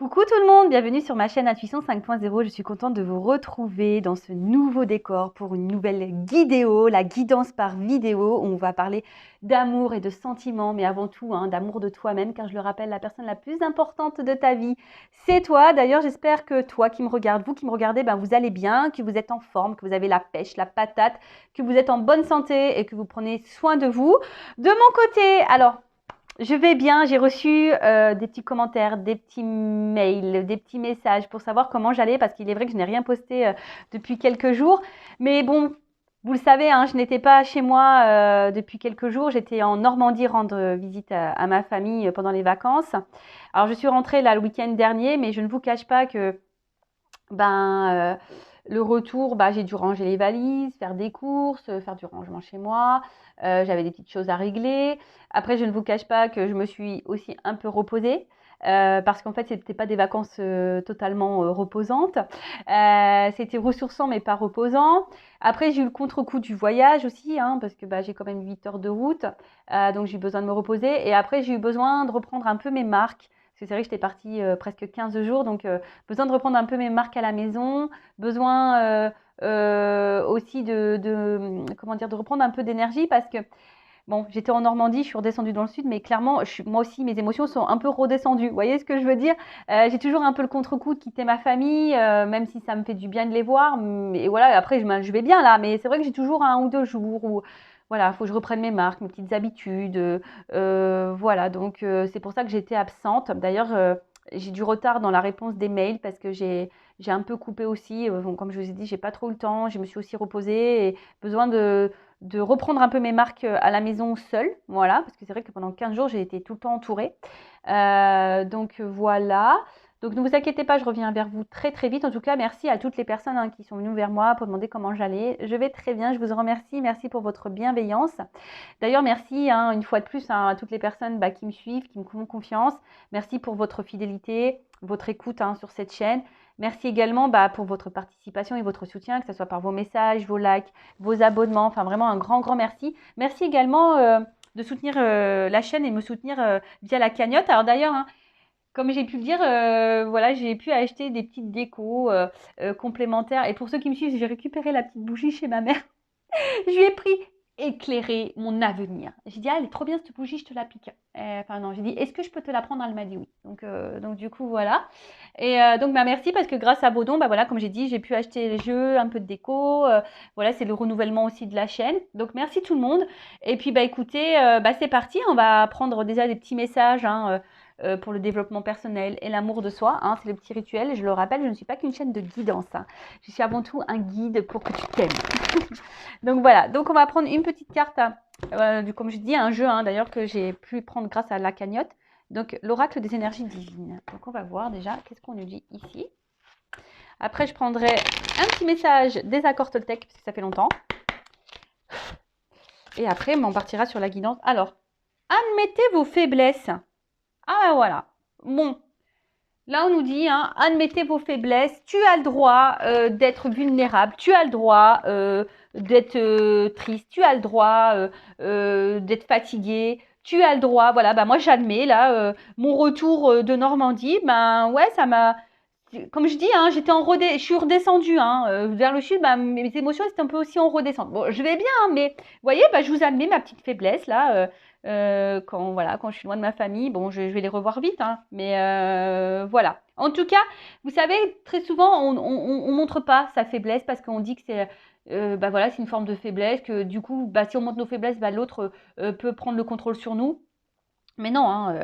Coucou tout le monde, bienvenue sur ma chaîne Intuition 5.0. Je suis contente de vous retrouver dans ce nouveau décor pour une nouvelle guidéo, la guidance par vidéo, où on va parler d'amour et de sentiments, mais avant tout d'amour de toi-même, car je le rappelle, la personne la plus importante de ta vie, c'est toi. D'ailleurs, j'espère que toi qui me regardes, vous qui me regardez, vous allez bien, que vous êtes en forme, que vous avez la pêche, la patate, que vous êtes en bonne santé et que vous prenez soin de vous. De mon côté, alors, je vais bien, j'ai reçu des petits commentaires, des petits mails, des petits messages pour savoir comment j'allais parce qu'il est vrai que je n'ai rien posté depuis quelques jours. Mais bon, vous le savez, je n'étais pas chez moi depuis quelques jours. J'étais en Normandie rendre visite à ma famille pendant les vacances. Alors je suis rentrée là le week-end dernier, mais je ne vous cache pas que le retour, j'ai dû ranger les valises, faire des courses, faire du rangement chez moi. J'avais des petites choses à régler. Après, je ne vous cache pas que je me suis aussi un peu reposée. Parce qu'en fait, ce n'était pas des vacances totalement reposantes. C'était ressourçant, mais pas reposant. Après, j'ai eu le contre-coup du voyage aussi, parce que j'ai quand même 8 heures de route. Donc, j'ai eu besoin de me reposer. Et après, j'ai eu besoin de reprendre un peu mes marques. Parce que c'est vrai que j'étais partie presque 15 jours. Donc, besoin de reprendre un peu mes marques à la maison. Besoin aussi comment dire, de reprendre un peu d'énergie parce que bon, j'étais en Normandie, je suis redescendue dans le sud, mais clairement, moi aussi, mes émotions sont un peu redescendues. Vous voyez ce que je veux dire? J'ai toujours un peu le contre-coup de quitter ma famille, même si ça me fait du bien de les voir. Et voilà, après, je vais bien là, mais c'est vrai que j'ai toujours 1 ou 2 jours où voilà, il faut que je reprenne mes marques, mes petites habitudes. Voilà, donc c'est pour ça que j'étais absente. D'ailleurs, j'ai du retard dans la réponse des mails parce que j'ai un peu coupé aussi. Bon, comme je vous ai dit, j'ai pas trop eu le temps. Je me suis aussi reposée et besoin de reprendre un peu mes marques à la maison seule, voilà, parce que c'est vrai que pendant 15 jours, j'ai été tout le temps entourée. Donc voilà. Donc ne vous inquiétez pas, je reviens vers vous très très vite. En tout cas, merci à toutes les personnes qui sont venues vers moi pour demander comment j'allais. Je vais très bien, je vous remercie. Merci pour votre bienveillance. D'ailleurs, merci une fois de plus à toutes les personnes qui me suivent, qui me font confiance. Merci pour votre fidélité, votre écoute sur cette chaîne. Merci également pour votre participation et votre soutien, que ce soit par vos messages, vos likes, vos abonnements. Enfin, vraiment un grand, grand merci. Merci également de soutenir la chaîne et me soutenir via la cagnotte. Alors d'ailleurs, comme j'ai pu le dire, voilà, j'ai pu acheter des petites décos complémentaires. Et pour ceux qui me suivent, j'ai récupéré la petite bougie chez ma mère. Je lui ai pris éclairer mon avenir. J'ai dit, ah, elle est trop bien cette bougie, je te la pique. Enfin non, j'ai dit, est-ce que je peux te la prendre? Elle m'a dit oui. Donc du coup, voilà. Et donc, merci parce que grâce à vos dons, voilà, comme j'ai dit, j'ai pu acheter les jeux, un peu de déco. Voilà, c'est le renouvellement aussi de la chaîne. Donc, merci tout le monde. Et puis, écoutez, c'est parti. On va prendre déjà des petits messages pour le développement personnel et l'amour de soi. C'est le petit rituel. Je le rappelle, je ne suis pas qu'une chaîne de guidance. Je suis avant tout un guide pour que tu t'aimes. Donc voilà, donc on va prendre une petite carte, comme je dis, un jeu d'ailleurs que j'ai pu prendre grâce à la cagnotte. Donc l'oracle des énergies divines. Donc on va voir déjà qu'est-ce qu'on nous dit ici. Après je prendrai un petit message des accords Toltec parce que ça fait longtemps. Et après on partira sur la guidance. Alors, admettez vos faiblesses. Ah voilà, bon. Là, on nous dit, admettez vos faiblesses, tu as le droit d'être vulnérable, tu as le droit d'être triste, tu as le droit d'être fatigué, tu as le droit, voilà, moi j'admets, là, mon retour de Normandie, ouais, ça m'a, comme je dis, je suis redescendue vers le sud, mes émotions étaient un peu aussi en redescente. Bon, je vais bien, mais vous voyez, je vous admets ma petite faiblesse, là, quand je suis loin de ma famille, bon, je vais les revoir vite, mais voilà. En tout cas, vous savez, très souvent, on montre pas sa faiblesse parce qu'on dit que c'est voilà, c'est une forme de faiblesse, que du coup, si on montre nos faiblesses, l'autre peut prendre le contrôle sur nous. Mais non,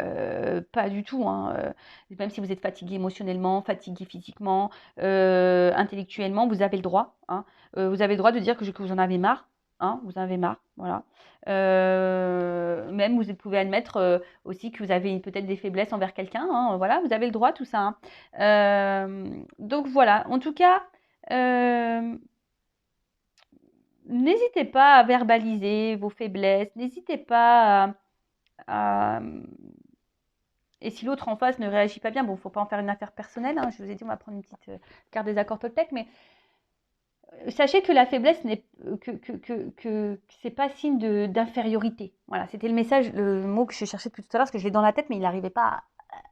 pas du tout. Même si vous êtes fatigué émotionnellement, fatigué physiquement, intellectuellement, vous avez le droit. Vous avez le droit de dire que vous en avez marre. Vous en avez marre, voilà. Même vous pouvez admettre aussi que vous avez peut-être des faiblesses envers quelqu'un. Voilà, vous avez le droit, tout ça. Donc voilà, en tout cas, n'hésitez pas à verbaliser vos faiblesses, n'hésitez pas et si l'autre en face ne réagit pas bien, bon, il ne faut pas en faire une affaire personnelle. Je vous ai dit, on va prendre une petite carte des accords Toltec, mais sachez que la faiblesse n'est que c'est pas signe d'infériorité. Voilà, c'était le message, le mot que je cherchais depuis tout à l'heure, parce que je l'ai dans la tête, mais il n'arrivait pas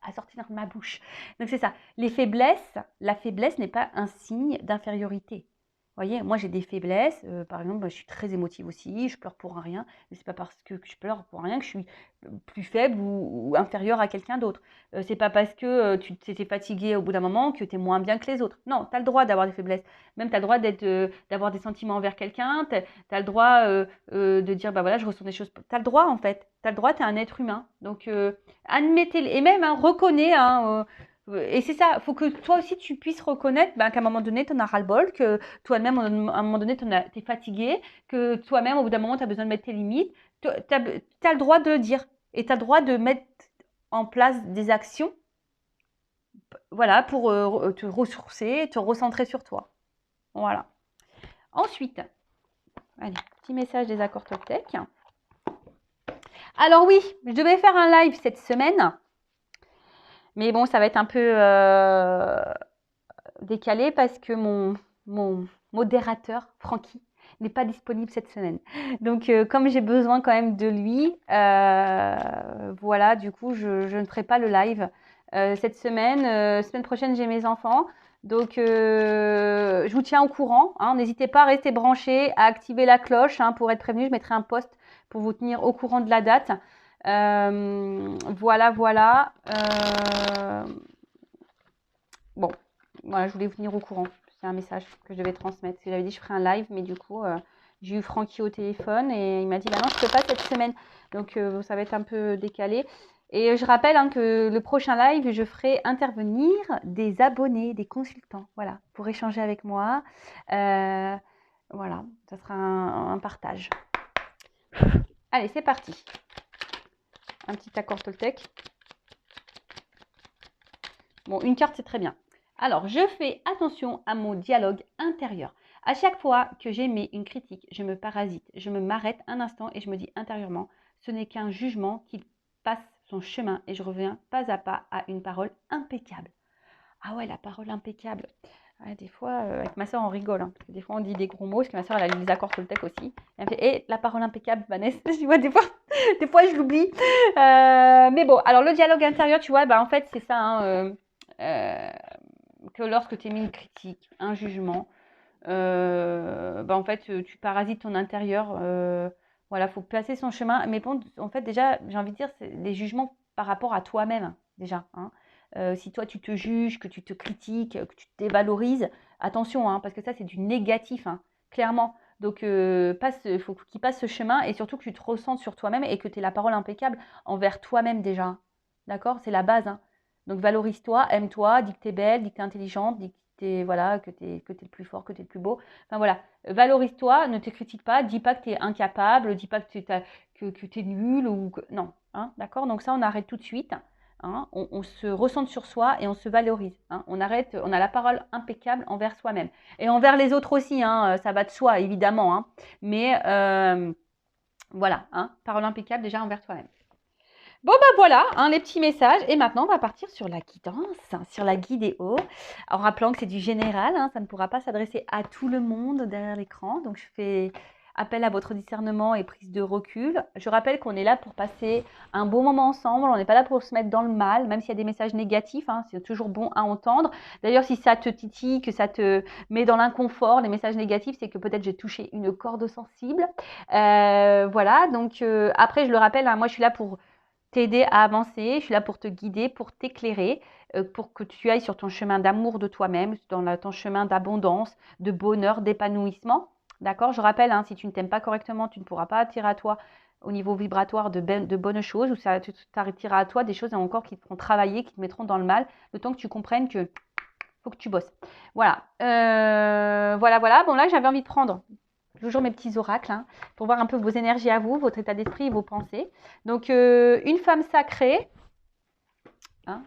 à sortir de ma bouche. Donc c'est ça. Les faiblesses, la faiblesse n'est pas un signe d'infériorité. Vous voyez, moi j'ai des faiblesses. Par exemple, je suis très émotive aussi. Je pleure pour rien. Mais c'est pas parce que je pleure pour rien que je suis plus faible ou inférieure à quelqu'un d'autre. C'est pas parce que tu t'étais fatiguée au bout d'un moment que tu es moins bien que les autres. Non, tu as le droit d'avoir des faiblesses. Même tu as le droit d'avoir des sentiments envers quelqu'un. Tu as le droit de dire, bah voilà, je ressens des choses. Tu as le droit en fait. Tu as le droit, tu es un être humain. Donc admettez-le. Et même, reconnais. Et c'est ça, il faut que toi aussi tu puisses reconnaître qu'à un moment donné, tu en as ras-le-bol, que toi-même, à un moment donné, tu es fatigué, que toi-même, au bout d'un moment, tu as besoin de mettre tes limites. Tu as le droit de le dire et tu as le droit de mettre en place des actions voilà, pour te ressourcer, te recentrer sur toi. Voilà. Ensuite, allez, petit message des accords Toltec. Alors oui, je devais faire un live cette semaine. Mais bon, ça va être un peu décalé parce que mon modérateur, Francky, n'est pas disponible cette semaine. Donc, comme j'ai besoin quand même de lui, voilà, du coup, je ne ferai pas le live cette semaine. Semaine prochaine, j'ai mes enfants. Donc, je vous tiens au courant. Hein. N'hésitez pas à rester branchés, à activer la cloche pour être prévenu. Je mettrai un post pour vous tenir au courant de la date. Voilà, voilà. Bon, voilà, je voulais vous tenir au courant. C'est un message que je devais transmettre. J'avais dit que je ferais un live, mais du coup, j'ai eu Francky au téléphone et il m'a dit, bah non, je ne peux pas cette semaine. Donc, ça va être un peu décalé. Et je rappelle que le prochain live, je ferai intervenir des abonnés, des consultants, voilà, pour échanger avec moi. Voilà, ça sera un partage. Allez, c'est parti. Un petit accord Toltec. Bon, une carte, c'est très bien. Alors, je fais attention à mon dialogue intérieur. À chaque fois que j'émets une critique, je me parasite. Je m'arrête un instant et je me dis intérieurement, ce n'est qu'un jugement qui passe son chemin et je reviens pas à pas à une parole impeccable. Ah ouais, la parole impeccable. Ouais, des fois, avec ma soeur, on rigole. Hein, parce que des fois, on dit des gros mots, parce que ma soeur, elle a lu les accords Toltec aussi. Elle me fait, la parole impeccable, Vanessa. Je vois, des fois, je l'oublie. Mais bon, alors le dialogue intérieur, tu vois, en fait, c'est ça. Hein, que lorsque tu émets une critique, un jugement, en fait, tu parasites ton intérieur. Voilà, il faut placer son chemin. Mais bon, en fait, déjà, j'ai envie de dire, c'est des jugements par rapport à toi-même, déjà. Hein. Si toi, tu te juges, que tu te critiques, que tu te dévalorises, attention, hein, parce que ça, c'est du négatif, hein, clairement. Donc, il faut qu'il passe ce chemin et surtout que tu te ressentes sur toi-même et que tu aies la parole impeccable envers toi-même déjà. D'accord? C'est la base. Hein. Donc, valorise-toi, aime-toi, dis que tu es belle, dis que tu es intelligente, dis que voilà, que tu es le plus fort, que tu es le plus beau. Enfin, voilà. Valorise-toi, ne te critique pas, dis pas que tu es incapable, dis pas que tu es nul ou que... Non, hein, d'accord? Donc ça, on arrête tout de suite. Hein, on se recentre sur soi et on se valorise. Hein, on arrête, on a la parole impeccable envers soi-même. Et envers les autres aussi, hein, ça va de soi, évidemment. Hein, mais voilà, hein, parole impeccable déjà envers toi-même. Bon, voilà, hein, les petits messages. Et maintenant, on va partir sur la guidance, sur la guidéo. En rappelant que c'est du général, hein, ça ne pourra pas s'adresser à tout le monde derrière l'écran. Donc, je fais appel à votre discernement et prise de recul. Je rappelle qu'on est là pour passer un bon moment ensemble. On n'est pas là pour se mettre dans le mal, même s'il y a des messages négatifs. Hein, c'est toujours bon à entendre. D'ailleurs, si ça te titille, que ça te met dans l'inconfort, les messages négatifs, c'est que peut-être j'ai touché une corde sensible. Voilà, donc après, je le rappelle, hein, moi, je suis là pour t'aider à avancer, je suis là pour te guider, pour t'éclairer, pour que tu ailles sur ton chemin d'amour de toi-même, dans ton chemin d'abondance, de bonheur, d'épanouissement. D'accord? Je rappelle, hein, si tu ne t'aimes pas correctement, tu ne pourras pas attirer à toi au niveau vibratoire de bonnes choses, ou ça t'attirera à toi des choses encore qui te feront travailler, qui te mettront dans le mal, le temps que tu comprennes que faut que tu bosses. Voilà. Voilà. Bon, là, j'avais envie de prendre toujours mes petits oracles, hein, pour voir un peu vos énergies à vous, votre état d'esprit et vos pensées. Donc, une femme sacrée, hein,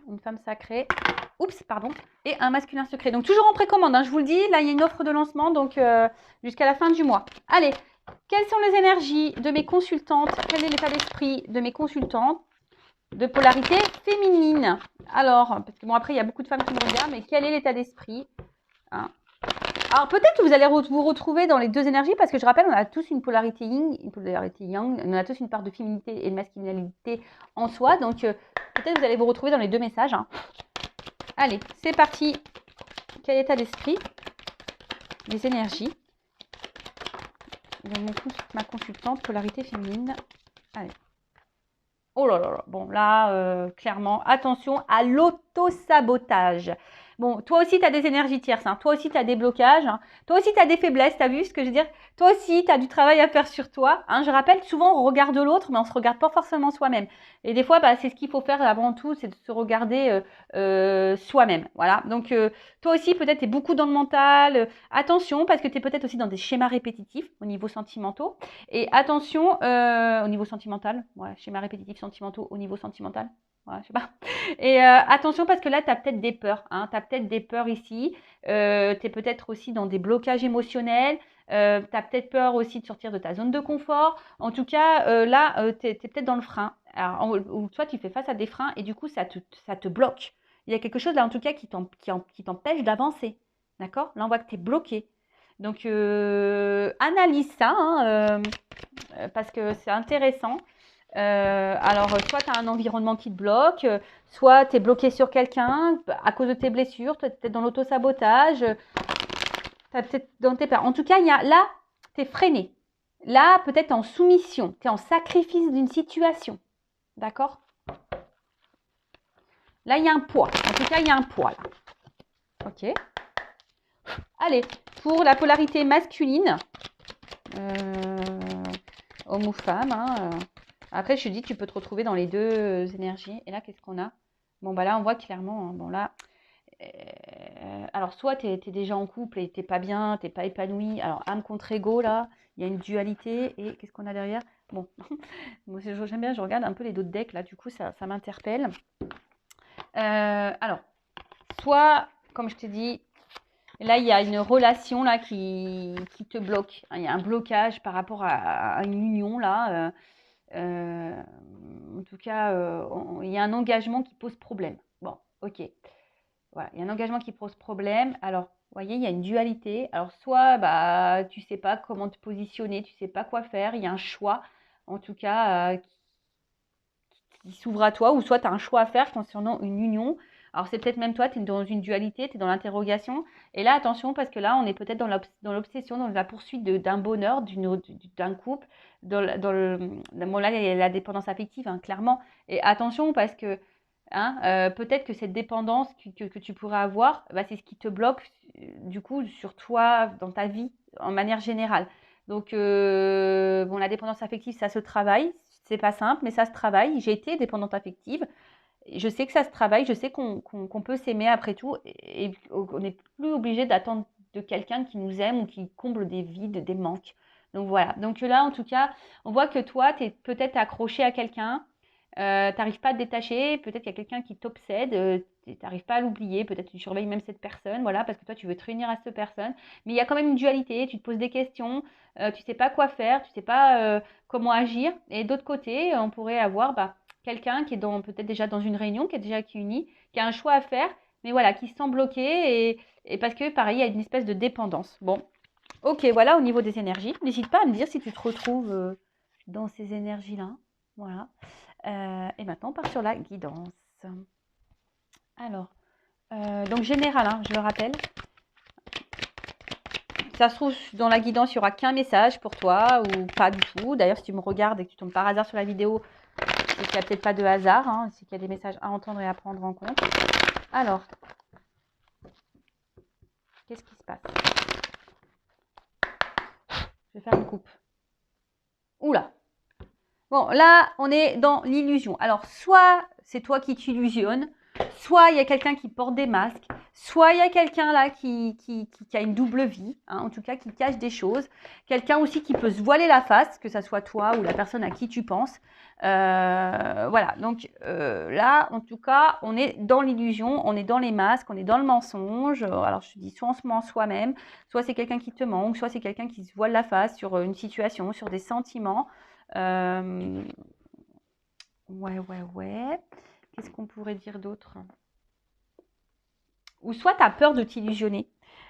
oups, pardon, et un masculin secret. Donc, toujours en précommande, hein, je vous le dis, là, il y a une offre de lancement, donc jusqu'à la fin du mois. Allez, quelles sont les énergies de mes consultantes? Quel est l'état d'esprit de mes consultantes de polarité féminine? Alors, parce que bon, après, il y a beaucoup de femmes qui me regardent, mais quel est l'état d'esprit, hein, Alors peut-être que vous allez vous retrouver dans les deux énergies parce que je rappelle, on a tous une polarité yin, une polarité yang, on a tous une part de féminité et de masculinité en soi. Donc peut-être que vous allez vous retrouver dans les deux messages. Hein. Allez, c'est parti. Quel état d'esprit? Les énergies. Ma consultante, polarité féminine. Allez. Oh là là là. Bon, là, clairement, attention à l'auto-sabotage. Bon, toi aussi, tu as des énergies tierces. Hein. Toi aussi, tu as des blocages. Hein. Toi aussi, tu as des faiblesses. Tu as vu ce que je veux dire? Toi aussi, tu as du travail à faire sur toi. Hein. Je rappelle, souvent, on regarde l'autre, mais on ne se regarde pas forcément soi-même. Et des fois, bah, c'est ce qu'il faut faire avant tout, c'est de se regarder soi-même. Voilà. Donc, toi aussi, peut-être, tu es beaucoup dans le mental. Attention, parce que tu es peut-être aussi dans des schémas répétitifs au niveau sentimentaux. Et attention, au niveau sentimental. Ouais, schémas répétitifs sentimentaux au niveau sentimental. Ouais, je sais pas. Et attention parce que là, tu as peut-être des peurs. Hein, tu as peut-être des peurs ici. Tu es peut-être aussi dans des blocages émotionnels. Tu as peut-être peur aussi de sortir de ta zone de confort. En tout cas, là, tu es peut-être dans le frein. Alors, ou toi, tu fais face à des freins et du coup, ça te bloque. Il y a quelque chose là, en tout cas, qui t'empêche d'avancer. D'accord? Là, on voit que tu es bloqué. Donc, analyse ça, hein, parce que c'est intéressant. Alors, soit tu as un environnement qui te bloque, soit tu es bloqué sur quelqu'un à cause de tes blessures, tu es peut-être dans l'auto-sabotage, tu es peut-être dans tes peurs. En tout cas, là, tu es freiné. Là, peut-être en soumission, tu es en sacrifice d'une situation. D'accord? Là, il y a un poids. En tout cas, il y a un poids là. Ok. Allez, pour la polarité masculine, homme ou femme, hein, après, je te dis, tu peux te retrouver dans les deux énergies. Et là, qu'est-ce qu'on a? Bon, bah là, on voit clairement. Hein, bon, là, alors, soit tu es déjà en couple et tu n'es pas bien, tu n'es pas épanoui. Alors, âme contre ego, là, il y a une dualité. Et qu'est-ce qu'on a derrière? Bon, moi, j'aime bien, je regarde un peu les d'autres decks, là, du coup, ça m'interpelle. Alors, soit, comme je t'ai dit, là, il y a une relation là qui te bloque. Il y a un blocage par rapport à une union, là. En tout cas, il y a un engagement qui pose problème. Bon, ok. Voilà, il y a un engagement qui pose problème. Alors, vous voyez, il y a une dualité. Alors, soit bah, tu ne sais pas comment te positionner, tu ne sais pas quoi faire. Il y a un choix, en tout cas, qui s'ouvre à toi, ou soit tu as un choix à faire concernant une union. Alors, c'est peut-être même toi, tu es dans une dualité, tu es dans l'interrogation. Et là, attention, parce que là, on est peut-être dans l'obsession, dans la poursuite d'un bonheur, d'un couple. Bon, là, il y a la dépendance affective, hein, clairement. Et attention, parce que hein, peut-être que cette dépendance que tu pourrais avoir, bah, c'est ce qui te bloque, du coup, sur toi, dans ta vie, en manière générale. Donc, bon, la dépendance affective, ça se travaille. C'est pas simple, mais ça se travaille. J'ai été dépendante affective. Je sais que ça se travaille. Je sais qu'on peut s'aimer après tout. Et on n'est plus obligé d'attendre de quelqu'un qui nous aime ou qui comble des vides, des manques. Donc voilà. Donc là, en tout cas, on voit que toi, tu es peut-être accroché à quelqu'un. Tu n'arrives pas à te détacher. Peut-être qu'il y a quelqu'un qui t'obsède. Tu n'arrives pas à l'oublier. Peut-être que tu surveilles même cette personne. Voilà, parce que toi, tu veux te réunir à cette personne. Mais il y a quand même une dualité. Tu te poses des questions. Tu ne sais pas quoi faire. Tu ne sais pas comment agir. Et d'autre côté, on pourrait avoir quelqu'un qui est peut-être déjà dans une réunion, qui est déjà unie, qui a un choix à faire, mais voilà, qui se sent bloqué et parce que pareil, il y a une espèce de dépendance. Bon, ok, voilà au niveau des énergies. N'hésite pas à me dire si tu te retrouves dans ces énergies-là. Voilà. Et maintenant, on part sur la guidance. Alors, donc général, hein, je le rappelle. Ça se trouve, dans la guidance, il n'y aura qu'un message pour toi ou pas du tout. D'ailleurs, si tu me regardes et que tu tombes par hasard sur la vidéo, c'est qu'il n'y a peut-être pas de hasard, hein, c'est qu'il y a des messages à entendre et à prendre en compte. Alors, qu'est-ce qui se passe? Je vais faire une coupe. Oula! Bon, là, on est dans l'illusion. Alors, soit c'est toi qui t'illusionnes, soit il y a quelqu'un qui porte des masques, soit il y a quelqu'un là qui a une double vie, hein, en tout cas qui cache des choses. Quelqu'un aussi qui peut se voiler la face, que ce soit toi ou la personne à qui tu penses. Voilà, donc là, en tout cas, on est dans l'illusion, on est dans les masques, on est dans le mensonge. Alors, je te dis, soit on se ment soi-même, soit c'est quelqu'un qui te manque, soit c'est quelqu'un qui se voile la face sur une situation, sur des sentiments. Ouais. Qu'est-ce qu'on pourrait dire d'autre? Ou soit tu as peur de t'illusionner.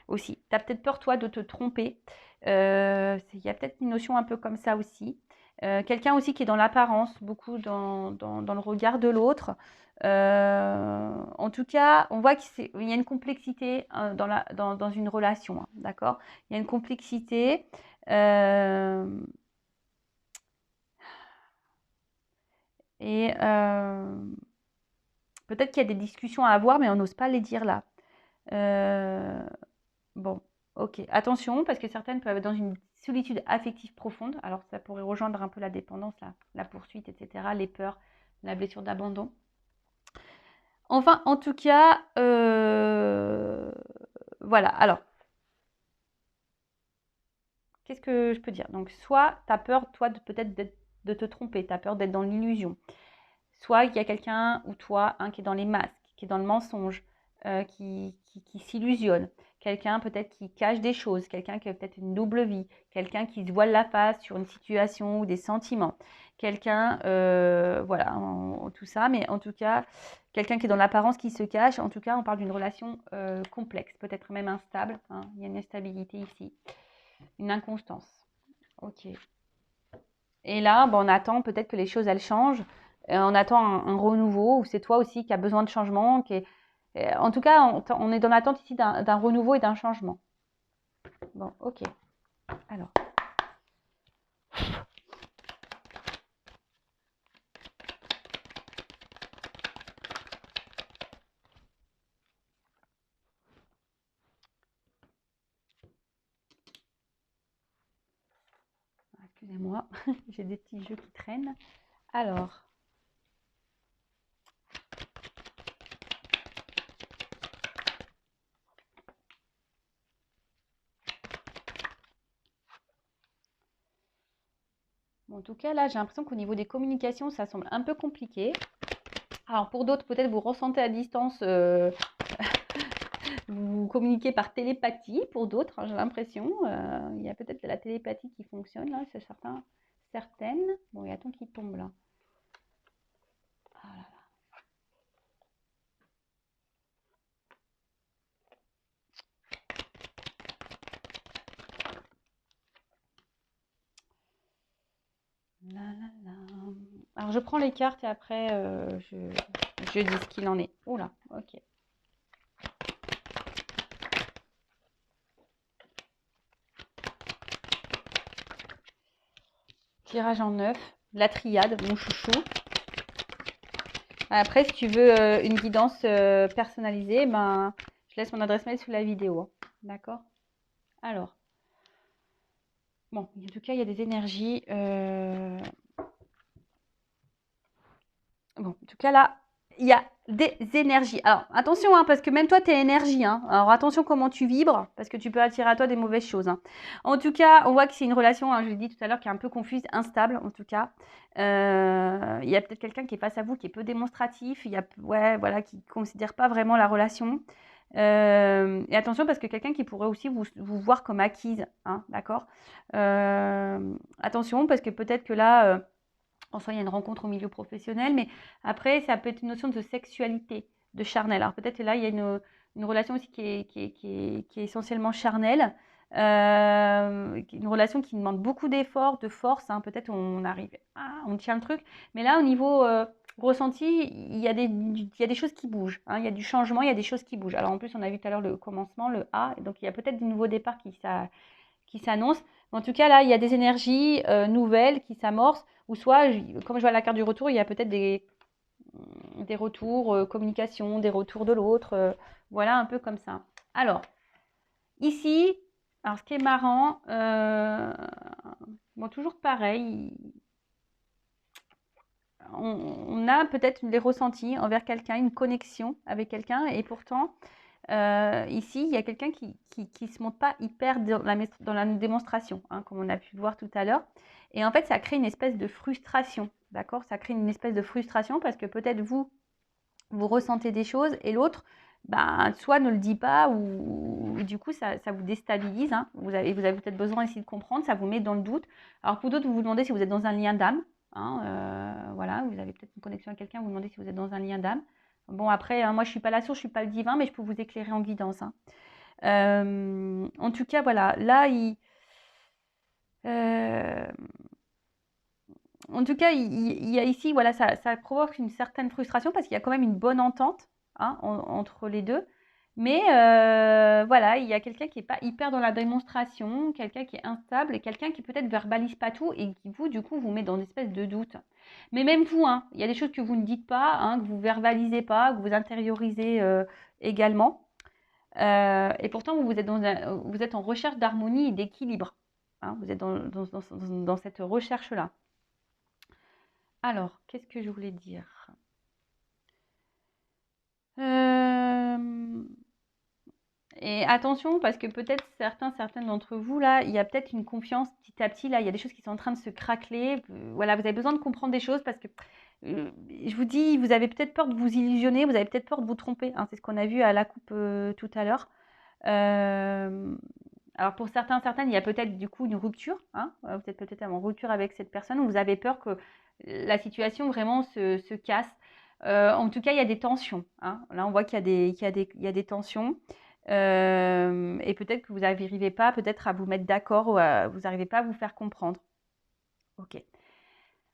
aussi. Tu as peut-être peur, toi, de te tromper. Il y a peut-être une notion un peu comme ça aussi. Quelqu'un aussi qui est dans l'apparence, beaucoup dans le regard de l'autre. En tout cas, on voit qu'il y a une complexité dans une relation, hein, d'accord? Il y a une complexité. Et peut-être qu'il y a des discussions à avoir, mais on n'ose pas les dire là. Bon, ok. Attention, parce que certaines peuvent être dans une solitude affective profonde. Alors, ça pourrait rejoindre un peu la dépendance, la poursuite, etc., les peurs, la blessure d'abandon. Enfin, en tout cas, voilà. Alors, qu'est-ce que je peux dire? Donc, soit tu as peur, toi, peut-être de te tromper, tu as peur d'être dans l'illusion. Soit il y a quelqu'un ou toi qui est dans les masques, qui est dans le mensonge, qui s'illusionne. Quelqu'un peut-être qui cache des choses, quelqu'un qui a peut-être une double vie, quelqu'un qui se voile la face sur une situation ou des sentiments. Quelqu'un, voilà, tout ça, mais en tout cas, quelqu'un qui est dans l'apparence, qui se cache. En tout cas, on parle d'une relation complexe, peut-être même instable, hein. Il y a une instabilité ici, une inconstance. Ok. Et là, on attend peut-être que les choses, elles changent. On attend un renouveau, ou c'est toi aussi qui as besoin de changement. En tout cas, on est dans l'attente ici d'un renouveau et d'un changement. Bon, ok. Alors. Excusez-moi, j'ai des petits jeux qui traînent. Alors. Bon, en tout cas, là, j'ai l'impression qu'au niveau des communications, ça semble un peu compliqué. Alors, pour d'autres, peut-être vous ressentez à distance, vous communiquez par télépathie. Pour d'autres, hein, j'ai l'impression. Il y a peut-être la télépathie qui fonctionne, là, c'est certain. Certaines. Bon, il y a ton qui tombe là. Ah là là. Là, là, là. Alors, je prends les cartes et après, je dis ce qu'il en est. Oula, ok. Tirage en 9. La triade, mon chouchou. Après, si tu veux une guidance personnalisée, ben, je laisse mon adresse mail sous la vidéo, hein. D'accord? Alors. Bon, en tout cas, il y a des énergies. Bon, en tout cas, là, il y a des énergies. Alors, attention, hein, parce que même toi, tu es énergie, hein. Alors, attention comment tu vibres, parce que tu peux attirer à toi des mauvaises choses, hein. En tout cas, on voit que c'est une relation, hein, je l'ai dit tout à l'heure, qui est un peu confuse, instable, en tout cas. Il y a peut-être quelqu'un qui est face à vous, qui est peu démonstratif, ouais, voilà, qui ne considère pas vraiment la relation. Et attention, parce que quelqu'un qui pourrait aussi vous voir comme acquise, hein, d'accord? Attention, parce que peut-être que là... en soi, il y a une rencontre au milieu professionnel, mais après, ça peut être une notion de sexualité, de charnel. Alors peut-être que là, il y a une relation aussi qui est essentiellement charnelle, une relation qui demande beaucoup d'efforts, de force, hein. Peut-être on arrive, on tient le truc, mais là, au niveau ressenti, il y a des choses qui bougent, hein. Il y a du changement, il y a des choses qui bougent. Alors en plus, on a vu tout à l'heure le commencement, le A, donc il y a peut-être des nouveaux départs qui s'annoncent. En tout cas, là, il y a des énergies nouvelles qui s'amorcent, ou soit, comme je vois la carte du retour, il y a peut-être des retours, communication, des retours de l'autre, voilà, un peu comme ça. Alors, ici, alors ce qui est marrant, bon, toujours pareil, on a peut-être des ressentis envers quelqu'un, une connexion avec quelqu'un, et pourtant, ici, il y a quelqu'un qui se montre pas hyper dans la démonstration, hein, comme on a pu le voir tout à l'heure. Et en fait, ça crée une espèce de frustration, d'accord? Ça crée une espèce de frustration parce que peut-être vous ressentez des choses et l'autre, ben, soit ne le dit pas ou du coup, ça vous déstabilise, hein. Vous avez peut-être besoin ici de comprendre, ça vous met dans le doute. Alors pour d'autres, vous vous demandez si vous êtes dans un lien d'âme, hein, voilà, vous avez peut-être une connexion avec quelqu'un, vous vous demandez si vous êtes dans un lien d'âme. Bon, après, hein, moi, je ne suis pas la source, je ne suis pas le divin, mais je peux vous éclairer en guidance, hein. En tout cas, voilà, là, euh, en tout cas, il y a ici, voilà, ça provoque une certaine frustration parce qu'il y a quand même une bonne entente, hein, entre les deux. Mais voilà, il y a quelqu'un qui n'est pas hyper dans la démonstration, quelqu'un qui est instable et quelqu'un qui peut-être verbalise pas tout et qui, vous, du coup, vous met dans une espèce de doute. Mais même vous, hein, il y a des choses que vous ne dites pas, hein, que vous verbalisez pas, que vous intériorisez également. Et pourtant, vous êtes en recherche d'harmonie et d'équilibre, hein. Vous êtes dans cette recherche-là. Alors, qu'est-ce que je voulais dire? Euh, Et attention, parce que peut-être certaines d'entre vous, là, il y a peut-être une confiance petit à petit, là, il y a des choses qui sont en train de se craqueler. Voilà, vous avez besoin de comprendre des choses parce que, je vous dis, vous avez peut-être peur de vous illusionner, vous avez peut-être peur de vous tromper, hein. C'est ce qu'on a vu à la coupe tout à l'heure. Euh, alors pour certaines, il y a peut-être du coup une rupture, hein. Vous êtes peut-être en rupture avec cette personne, ou vous avez peur que la situation vraiment se casse. En tout cas, il y a des tensions, hein. Là, on voit qu'il y a des tensions. Et peut-être que vous n'arrivez pas peut-être à vous mettre d'accord, ou vous n'arrivez pas à vous faire comprendre. Ok.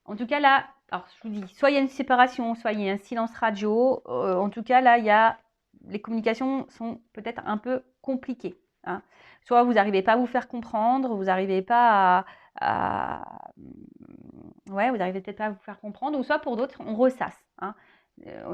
En tout cas, là, alors je vous dis, soit il y a une séparation, soit il y a un silence radio. En tout cas, là, les communications sont peut-être un peu compliquées, hein. Soit vous n'arrivez pas à vous faire comprendre, vous n'arrivez pas ouais, vous n'arrivez peut-être pas à vous faire comprendre, ou soit pour d'autres, on ressasse, hein.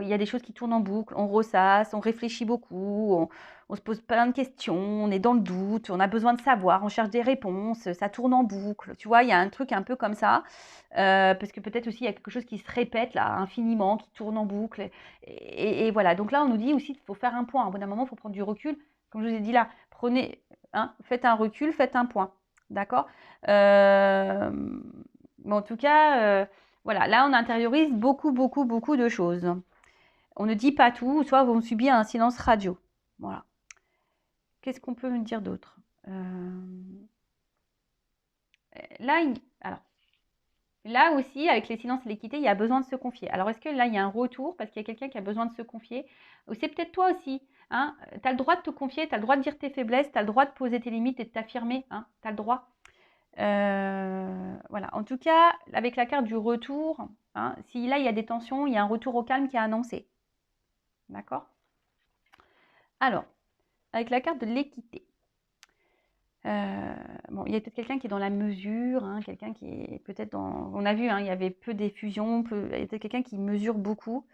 Il y a des choses qui tournent en boucle, on ressasse, on réfléchit beaucoup, on se pose plein de questions, on est dans le doute, on a besoin de savoir, on cherche des réponses, ça tourne en boucle. Tu vois, il y a un truc un peu comme ça. Parce que peut-être aussi il y a quelque chose qui se répète là infiniment, qui tourne en boucle. Et voilà. Donc là, on nous dit aussi qu'il faut faire un point. Au bout d'un moment, il faut prendre du recul. Comme je vous ai dit là, prenez, hein, faites un recul, faites un point. D'accord. Mais en tout cas, voilà. Là, on intériorise beaucoup, beaucoup, beaucoup de choses. On ne dit pas tout, soit on subit un silence radio. Voilà. Qu'est-ce qu'on peut me dire d'autre? Là, alors, là aussi, avec les silences et l'équité, il y a besoin de se confier. Alors, est-ce que là, il y a un retour parce qu'il y a quelqu'un qui a besoin de se confier? Ou c'est peut-être toi aussi, hein? Tu as le droit de te confier, tu as le droit de dire tes faiblesses, tu as le droit de poser tes limites et de t'affirmer, hein? Tu as le droit. Voilà. En tout cas, avec la carte du retour, hein, si là, il y a des tensions, il y a un retour au calme qui est annoncé. D'accord? Alors, avec la carte de l'équité. Bon, il y a peut-être quelqu'un qui est dans la mesure, hein, quelqu'un qui est peut-être dans. On a vu, hein, il y avait peu d'effusion, il y a peut-être quelqu'un qui mesure beaucoup.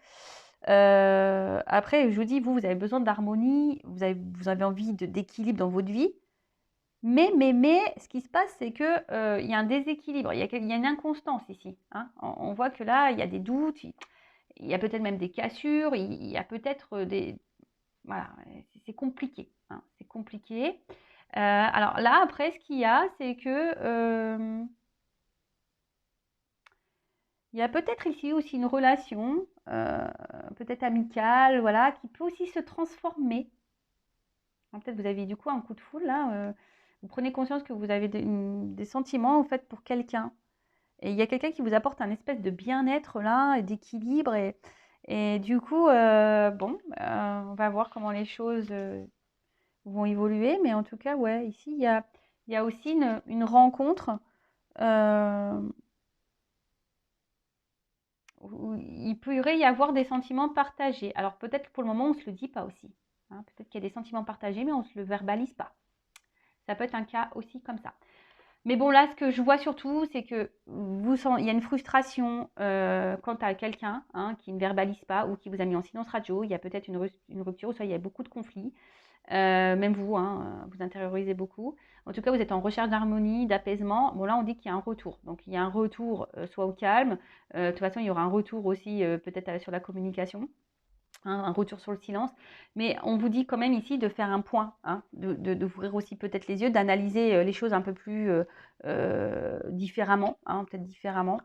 Après, je vous dis, vous avez besoin d'harmonie, vous avez envie d'équilibre dans votre vie. Mais, ce qui se passe, c'est que il y a un déséquilibre, il y a une inconstance ici, hein. On voit que là, il y a des doutes, il y a peut-être même des cassures, il y a peut-être des. Voilà, c'est compliqué, hein, c'est compliqué. Alors là, après, ce qu'il y a, c'est que il y a peut-être ici aussi une relation, peut-être amicale, voilà, qui peut aussi se transformer. Hein, peut-être vous avez du coup un coup de foudre là, vous prenez conscience que vous avez des sentiments en fait pour quelqu'un. Et il y a quelqu'un qui vous apporte un espèce de bien-être là, et d'équilibre. Et du coup, bon, on va voir comment les choses vont évoluer. Mais en tout cas, ouais, ici, il y a aussi une rencontre euh, où il pourrait y avoir des sentiments partagés. Alors peut-être que pour le moment, on ne se le dit pas aussi, hein. Peut-être qu'il y a des sentiments partagés, mais on ne se le verbalise pas. Ça peut être un cas aussi comme ça. Mais bon, là, ce que je vois surtout, c'est que il y a une frustration quant à quelqu'un, hein, qui ne verbalise pas ou qui vous a mis en silence radio. Il y a peut-être une rupture, ou soit il y a beaucoup de conflits. Même vous, hein, vous intériorisez beaucoup. En tout cas, vous êtes en recherche d'harmonie, d'apaisement. Bon, là, on dit qu'il y a un retour. Donc, il y a un retour, soit au calme. De toute façon, il y aura un retour aussi, peut-être sur la communication, hein, un retour sur le silence. Mais on vous dit quand même ici de faire un point, hein, d'ouvrir aussi peut-être les yeux, d'analyser les choses un peu plus différemment, hein, peut-être différemment.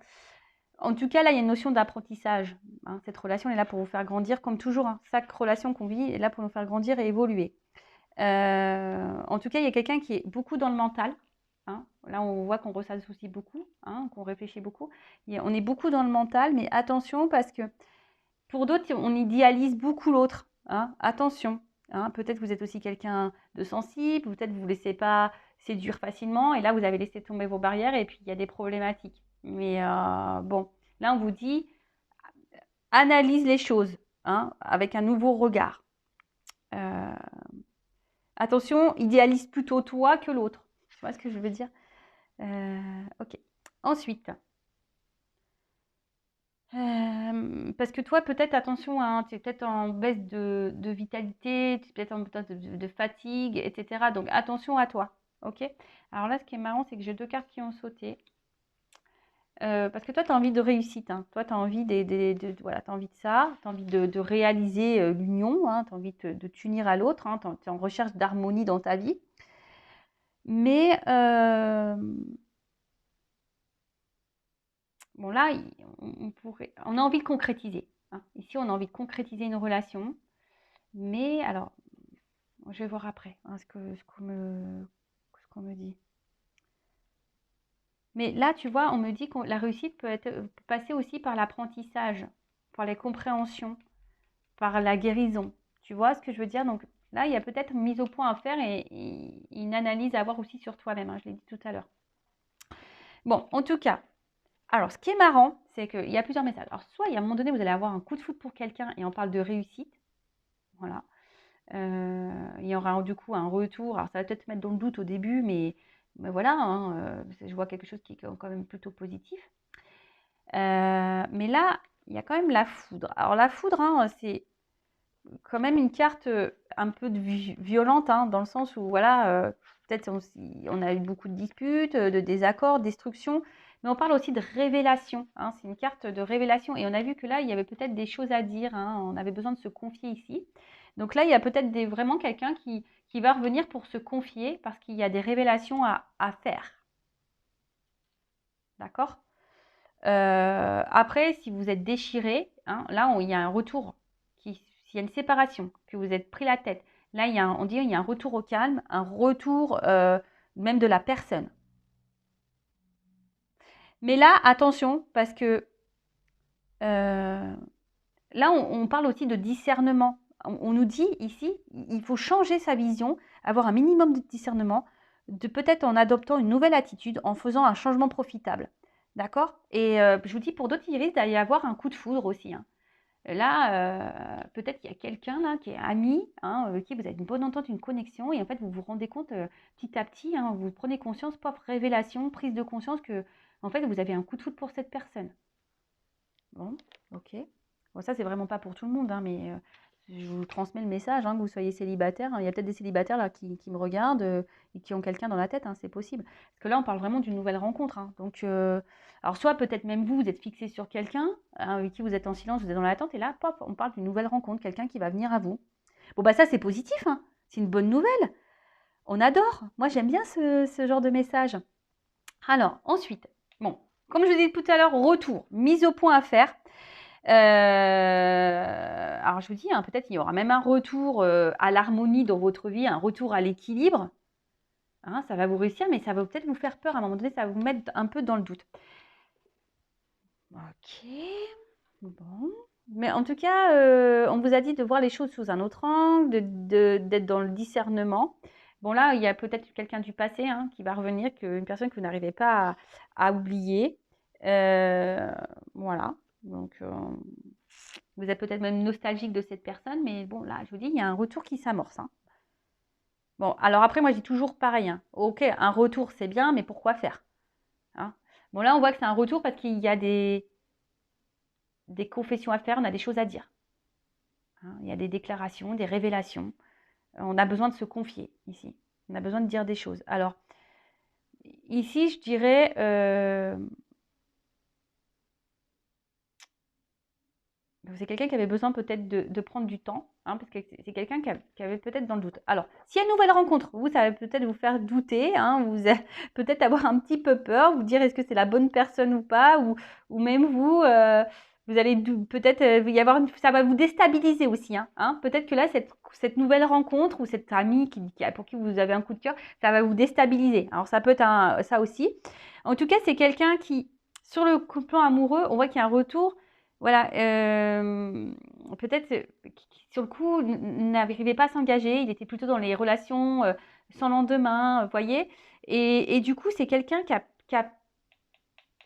En tout cas, là, il y a une notion d'apprentissage, hein. Cette relation est là pour vous faire grandir, comme toujours, hein. Chaque relation qu'on vit est là pour nous faire grandir et évoluer. En tout cas, il y a quelqu'un qui est beaucoup dans le mental, hein. Là, on voit qu'on ressasse aussi beaucoup, hein, qu'on réfléchit beaucoup. On est beaucoup dans le mental, mais attention parce que pour d'autres, on idéalise beaucoup l'autre, hein. Attention. hein. Peut-être vous êtes aussi quelqu'un de sensible, peut-être vous ne vous laissez pas séduire facilement et là, vous avez laissé tomber vos barrières et puis il y a des problématiques. Mais bon, là, on vous dit, analyse les choses, hein, avec un nouveau regard. Attention, idéalise plutôt toi que l'autre. Tu vois ce que je veux dire? Ok. Ensuite, parce que toi, peut-être, attention, hein, tu es peut-être en baisse de vitalité, tu es peut-être en baisse de fatigue, etc. Donc, attention à toi. Ok? Alors là, ce qui est marrant, c'est que j'ai 2 cartes qui ont sauté. Parce que toi, tu as envie de réussite. Hein. Toi, tu as envie voilà, t'as envie de ça. Tu as envie de réaliser l'union. Hein. Tu as envie de t'unir à l'autre. Hein. Tu es en recherche d'harmonie dans ta vie. Mais bon, là, on a envie de concrétiser. Hein. Ici, on a envie de concrétiser une relation. Mais alors, je vais voir après hein, ce qu'on me dit. Mais là, tu vois, on me dit que la réussite peut passer aussi par l'apprentissage, par les compréhensions, par la guérison. Tu vois ce que je veux dire? Donc là, il y a peut-être une mise au point à faire et une analyse à avoir aussi sur toi-même. Hein, je l'ai dit tout à l'heure. Bon, en tout cas, alors ce qui est marrant, c'est qu'il y a plusieurs messages. Alors soit, il y a un moment donné, vous allez avoir un coup de foudre pour quelqu'un et on parle de réussite. Voilà. Il y aura du coup un retour. Alors ça va peut-être mettre dans le doute au début, mais voilà, hein, je vois quelque chose qui est quand même plutôt positif. Mais là, il y a quand même la foudre. Alors la foudre, hein, c'est quand même une carte un peu violente, hein, dans le sens où voilà, peut-être on a eu beaucoup de disputes, de désaccords, de destruction, mais on parle aussi de révélation. Hein, c'est une carte de révélation et on a vu que là, il y avait peut-être des choses à dire. Hein, on avait besoin de se confier ici. Donc là, il y a peut-être vraiment quelqu'un qui va revenir pour se confier parce qu'il y a des révélations à faire. D'accord? Après, si vous êtes déchiré, hein, là, il y a un retour. S'il y a une séparation, que vous êtes pris la tête, là, on dit il y a un retour au calme, un retour même de la personne. Mais là, attention, parce que là, on parle aussi de discernement. On nous dit ici, il faut changer sa vision, avoir un minimum de discernement, peut-être en adoptant une nouvelle attitude, en faisant un changement profitable. D'accord? Et je vous dis, pour d'autres, il risque d'y avoir un coup de foudre aussi. Hein. Là, peut-être qu'il y a quelqu'un là qui est ami, hein, avec qui vous avez une bonne entente, une connexion, et en fait, vous vous rendez compte petit à petit, hein, vous prenez conscience, propre révélation, prise de conscience que, en fait, vous avez un coup de foudre pour cette personne. Bon, ok. Bon, ça, c'est vraiment pas pour tout le monde, hein, mais je vous transmets le message, hein, que vous soyez célibataire. Il y a peut-être des célibataires là qui me regardent et qui ont quelqu'un dans la tête, hein, c'est possible. Parce que là, on parle vraiment d'une nouvelle rencontre. Hein. Donc, alors soit peut-être même vous êtes fixé sur quelqu'un hein, avec qui vous êtes en silence, vous êtes dans l'attente, et là, pop, on parle d'une nouvelle rencontre, quelqu'un qui va venir à vous. Bon, bah ça, c'est positif, hein. C'est une bonne nouvelle. On adore. Moi, j'aime bien ce genre de message. Alors, ensuite, bon, comme je vous ai dit tout à l'heure, retour, mise au point à faire. Alors je vous dis, hein, peut-être qu'il y aura même un retour à l'harmonie dans votre vie, un retour à l'équilibre. Hein, ça va vous réussir, mais ça va peut-être vous faire peur à un moment donné, ça va vous mettre un peu dans le doute. Ok, bon. Mais en tout cas, on vous a dit de voir les choses sous un autre angle, d'être dans le discernement. Bon là, il y a peut-être quelqu'un du passé hein, qui va revenir, une personne que vous n'arrivez pas à oublier. Voilà, donc vous êtes peut-être même nostalgique de cette personne, mais bon là, je vous dis, il y a un retour qui s'amorce. Hein. Bon, alors après, moi, je dis toujours pareil. Hein. Ok, un retour, c'est bien, mais pourquoi faire hein. Bon là, on voit que c'est un retour parce qu'il y a des confessions à faire, on a des choses à dire. Hein, il y a des déclarations, des révélations. On a besoin de se confier ici. On a besoin de dire des choses. Alors, ici, je dirais... c'est quelqu'un qui avait besoin peut-être de prendre du temps, hein, parce que c'est quelqu'un qui avait peut-être dans le doute. Alors, s'il y a une nouvelle rencontre, vous, ça va peut-être vous faire douter, hein, vous peut-être avoir un petit peu peur, vous dire est-ce que c'est la bonne personne ou pas, ou même vous, vous allez peut-être y avoir, ça va vous déstabiliser aussi. Hein. Peut-être que là, cette nouvelle rencontre ou cet ami pour qui vous avez un coup de cœur, ça va vous déstabiliser. Alors, ça peut être ça aussi. En tout cas, c'est quelqu'un qui, sur le plan amoureux, on voit qu'il y a un retour. voilà, peut-être sur le coup, n'arrivait pas à s'engager. Il était plutôt dans les relations sans lendemain, vous voyez. Et du coup, c'est quelqu'un qui a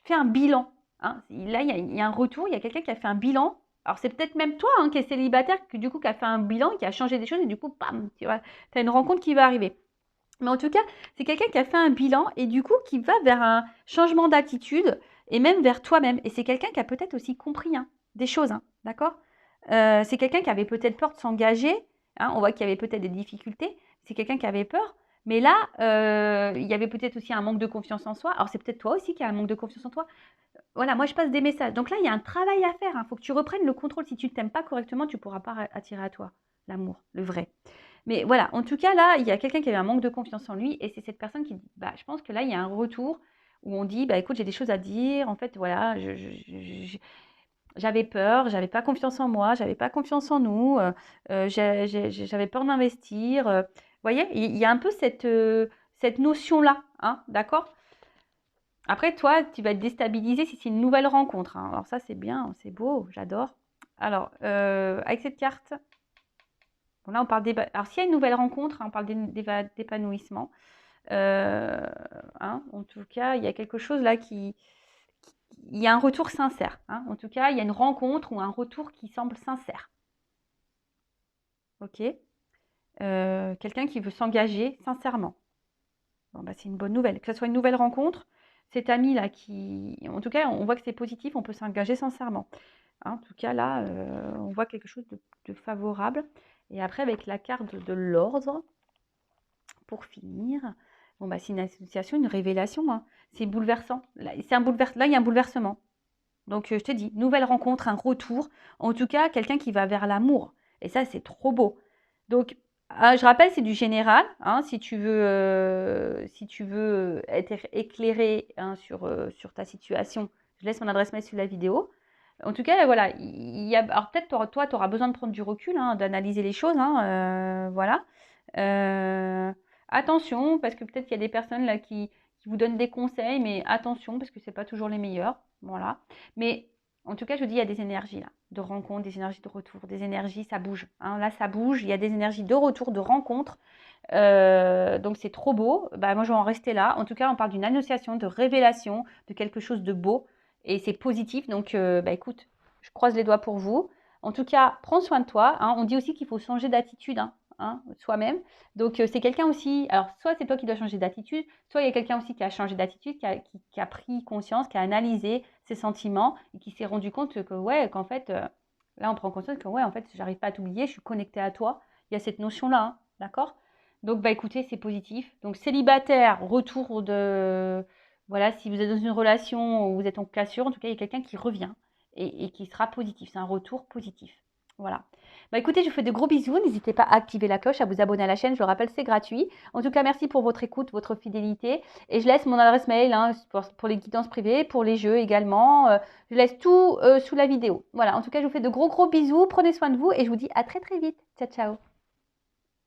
fait un bilan. Hein. Là, il y a un retour, il y a quelqu'un qui a fait un bilan. Alors, c'est peut-être même toi qui es célibataire, du coup, qui a fait un bilan, qui a changé des choses, et du coup, bam, tu vois, tu as une rencontre qui va arriver. Mais en tout cas, c'est quelqu'un qui a fait un bilan et du coup qui va vers un changement d'attitude et même vers toi-même. Et c'est quelqu'un qui a peut-être aussi compris des choses, d'accord. C'est quelqu'un qui avait peut-être peur de s'engager. On voit qu'il y avait peut-être des difficultés. C'est quelqu'un qui avait peur. Mais là, il y avait peut-être aussi un manque de confiance en soi. Alors c'est peut-être toi aussi qui as un manque de confiance en toi. Voilà, moi je passe des messages. Donc là, il y a un travail à faire. Il faut que tu reprennes le contrôle. Si tu ne t'aimes pas correctement, tu ne pourras pas attirer à toi l'amour, le vrai. Mais voilà, en tout cas, là, il y a quelqu'un qui avait un manque de confiance en lui et c'est cette personne qui dit, bah, je pense que là, il y a un retour où on dit, bah, écoute, j'ai des choses à dire. En fait, voilà, j'avais peur, j'avais pas confiance en moi, j'avais pas confiance en nous, j'avais peur d'investir. Vous voyez, il y a un peu cette notion-là, d'accord. Après, toi, tu vas être déstabilisé si c'est une nouvelle rencontre. Alors ça, c'est bien, c'est beau, j'adore. Alors, avec cette carte, bon, là, on parle alors, s'il y a une nouvelle rencontre, on parle d'épanouissement. En tout cas, il y a quelque chose là il y a un retour sincère. En tout cas, il y a une rencontre ou un retour qui semble sincère. Ok. Quelqu'un qui veut s'engager sincèrement. Bon, bah, c'est une bonne nouvelle. Que ce soit une nouvelle rencontre, cet ami là en tout cas, on voit que c'est positif, on peut s'engager sincèrement. En tout cas, là, on voit quelque chose de favorable. Et après, avec la carte de l'ordre, pour finir, bon, bah, c'est une association, une révélation. C'est bouleversant. Là, il y a un bouleversement. Donc, je te dis, nouvelle rencontre, un retour. En tout cas, quelqu'un qui va vers l'amour. Et ça, c'est trop beau. Donc, je rappelle, c'est du général. Si tu veux être éclairé sur ta situation, je laisse mon adresse mail sous la vidéo. En tout cas, voilà. Alors, peut-être, toi, tu auras besoin de prendre du recul, d'analyser les choses. Voilà. Attention, parce que peut-être qu'il y a des personnes là qui vous donnent des conseils, mais attention, parce que ce n'est pas toujours les meilleurs. Voilà. Mais en tout cas, je vous dis, il y a des énergies là, de rencontre, des énergies de retour, des énergies, ça bouge. Là, ça bouge, il y a des énergies de retour, de rencontre. Donc, c'est trop beau. Bah, moi, je vais en rester là. En tout cas, on parle d'une annonciation, de révélation, de quelque chose de beau. Et c'est positif. Donc, écoute, je croise les doigts pour vous. En tout cas, prends soin de toi. On dit aussi qu'il faut changer d'attitude. Soi-même. Donc, c'est quelqu'un aussi, alors soit c'est toi qui dois changer d'attitude, soit il y a quelqu'un aussi qui a changé d'attitude, qui a pris conscience, qui a analysé ses sentiments et qui s'est rendu compte que, ouais, qu'en fait, là, on prend conscience que, ouais, en fait, j'arrive pas à t'oublier, je suis connectée à toi. Il y a cette notion-là, d'accord. Donc, écoutez, c'est positif. Donc, célibataire, retour de, voilà, si vous êtes dans une relation où vous êtes en cassure, en tout cas, il y a quelqu'un qui revient et qui sera positif. C'est un retour positif. Voilà. Écoutez, je vous fais de gros bisous. N'hésitez pas à activer la cloche, à vous abonner à la chaîne. Je le rappelle, c'est gratuit. En tout cas, merci pour votre écoute, votre fidélité. Et je laisse mon adresse mail pour les guidances privées, pour les jeux également. Je laisse tout sous la vidéo. Voilà. En tout cas, je vous fais de gros bisous. Prenez soin de vous et je vous dis à très très vite. Ciao, ciao.